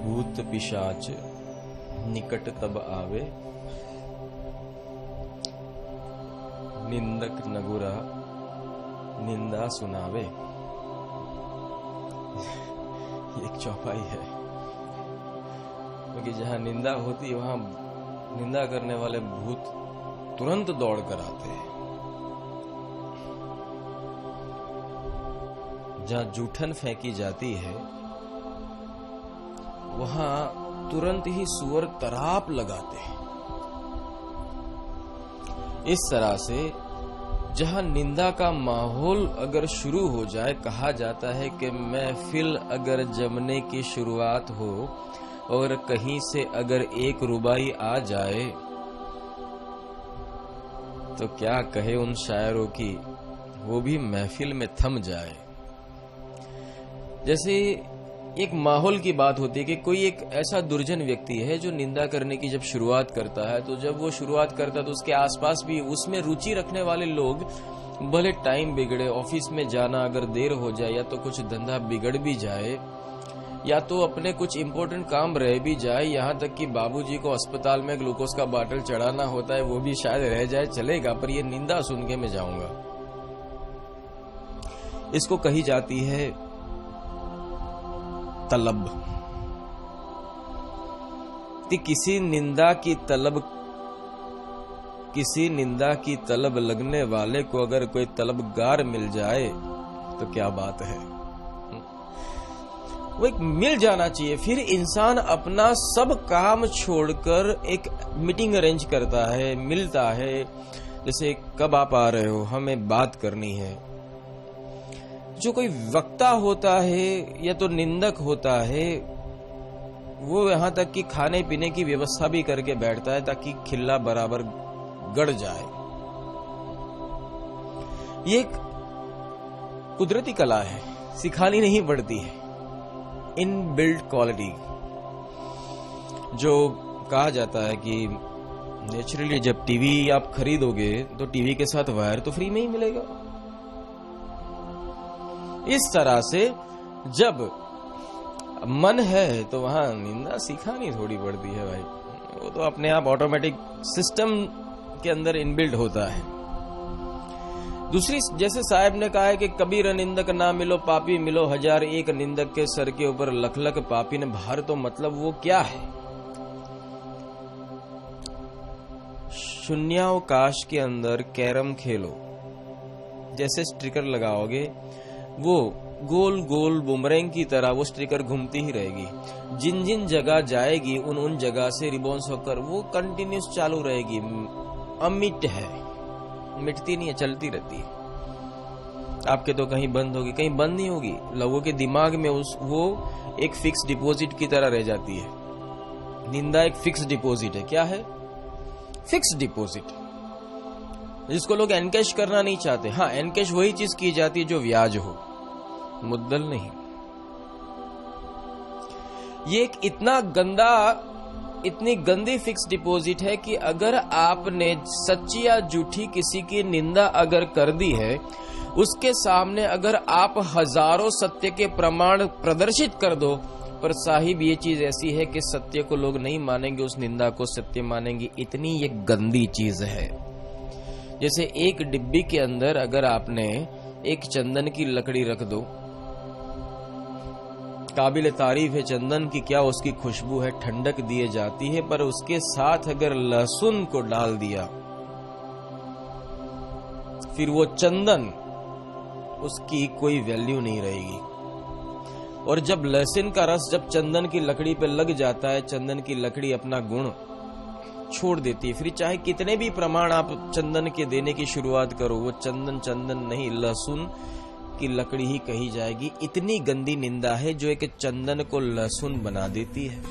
भूत पिशाच निकट तब आवे, निंदक नगुरा निंदा सुनावे। एक चौपाई है, क्योंकि जहां निंदा होती है वहां निंदा करने वाले भूत तुरंत दौड़ कर आते हैं। जहां जूठन फेंकी जाती है वहां तुरंत ही सुअर तराप लगाते हैं। इस तरह से जहां निंदा का माहौल अगर शुरू हो जाए, कहा जाता है कि महफिल अगर जमने की शुरुआत हो और कहीं से अगर एक रुबाई आ जाए तो क्या कहे उन शायरों की, वो भी महफिल में थम जाए। जैसे एक माहौल की बात होती है कि कोई एक ऐसा दुर्जन व्यक्ति है जो निंदा करने की जब शुरुआत करता है, तो जब वो शुरुआत करता है तो उसके आसपास भी उसमें रुचि रखने वाले लोग, भले टाइम बिगड़े, ऑफिस में जाना अगर देर हो जाए, या तो कुछ धंधा बिगड़ भी जाए, या तो अपने कुछ इंपॉर्टेंट काम रह भी जाए, यहाँ तक कि बाबूजी को अस्पताल में ग्लूकोज का बाटल चढ़ाना होता है, वो भी शायद रह जाए, चलेगा, पर ये निंदा सुन के मैं जाऊंगा। इसको कही जाती है तलब। किसी निंदा की तलब लगने वाले को अगर कोई तलबगार मिल जाए तो क्या बात है। वो एक मिल जाना चाहिए, फिर इंसान अपना सब काम छोड़कर एक मीटिंग अरेंज करता है, मिलता है। जैसे कब आप आ रहे हो, हमें बात करनी है। जो कोई वक्ता होता है या तो निंदक होता है, वो यहां तक कि खाने पीने की व्यवस्था भी करके बैठता है ताकि खिल्ला बराबर गड़ जाए। ये एक कुदरती कला है, सिखानी नहीं पड़ती है, इनबिल्ट क्वालिटी। जो कहा जाता है कि नेचुरली जब टीवी आप खरीदोगे तो टीवी के साथ वायर तो फ्री में ही मिलेगा। इस तरह से जब मन है तो वहां निंदा सिखानी थोड़ी पड़ती है भाई, वो तो अपने आप ऑटोमेटिक सिस्टम के अंदर इनबिल्ट होता है। दूसरी, जैसे साहब ने कहा है कि कबीर निंदक ना मिलो पापी मिलो हजार, एक निंदक के सर के ऊपर लख लख पापी ने भार। तो मतलब वो क्या है, शून्यावकाश के अंदर कैरम खेलो, जैसे स्टिकर लगाओगे वो गोल गोल बुमरैंग की तरह वो स्टिकर घूमती ही रहेगी। जिन जिन जगह जाएगी उन जगह से रिबॉन्स होकर वो कंटिन्यूस चालू रहेगी। अमिट है, मिटती नहीं है, चलती रहती है। आपके तो कहीं बंद होगी, कहीं बंद नहीं होगी। लोगों के दिमाग में वो एक फिक्स डिपॉजिट की तरह रह जाती है। निंदा एक फिक्स डिपॉजिट है। क्या है? फिक्स डिपॉजिट, जिसको लोग एनकैश करना नहीं चाहते। हाँ, एनकैश वही चीज की जाती है जो ब्याज हो, मुद्दल नहीं। ये एक इतनी गंदी फिक्स डिपॉजिट है कि अगर आपने सच्ची या झूठी किसी की निंदा अगर कर दी है, उसके सामने अगर आप हजारों सत्य के प्रमाण प्रदर्शित कर दो, पर साहिब ये चीज ऐसी है कि सत्य को लोग नहीं मानेंगे, उस निंदा को सत्य मानेंगे। इतनी ये गंदी चीज है। जैसे एक डिब्बी के अंदर अगर आपने एक चंदन की लकड़ी रख दो, काबिल तारीफ है चंदन की, क्या उसकी खुशबू है, ठंडक दिए जाती है, पर उसके साथ अगर लहसुन को डाल दिया, फिर वो चंदन, उसकी कोई वैल्यू नहीं रहेगी। और जब लहसुन का रस जब चंदन की लकड़ी पे लग जाता है, चंदन की लकड़ी अपना गुण छोड़ देती है। फिर चाहे कितने भी प्रमाण आप चंदन के देने की शुरुआत करो, वो चंदन नहीं, लहसुन की लकड़ी ही कही जाएगी। इतनी गंदी निंदा है जो एक चंदन को लहसुन बना देती है।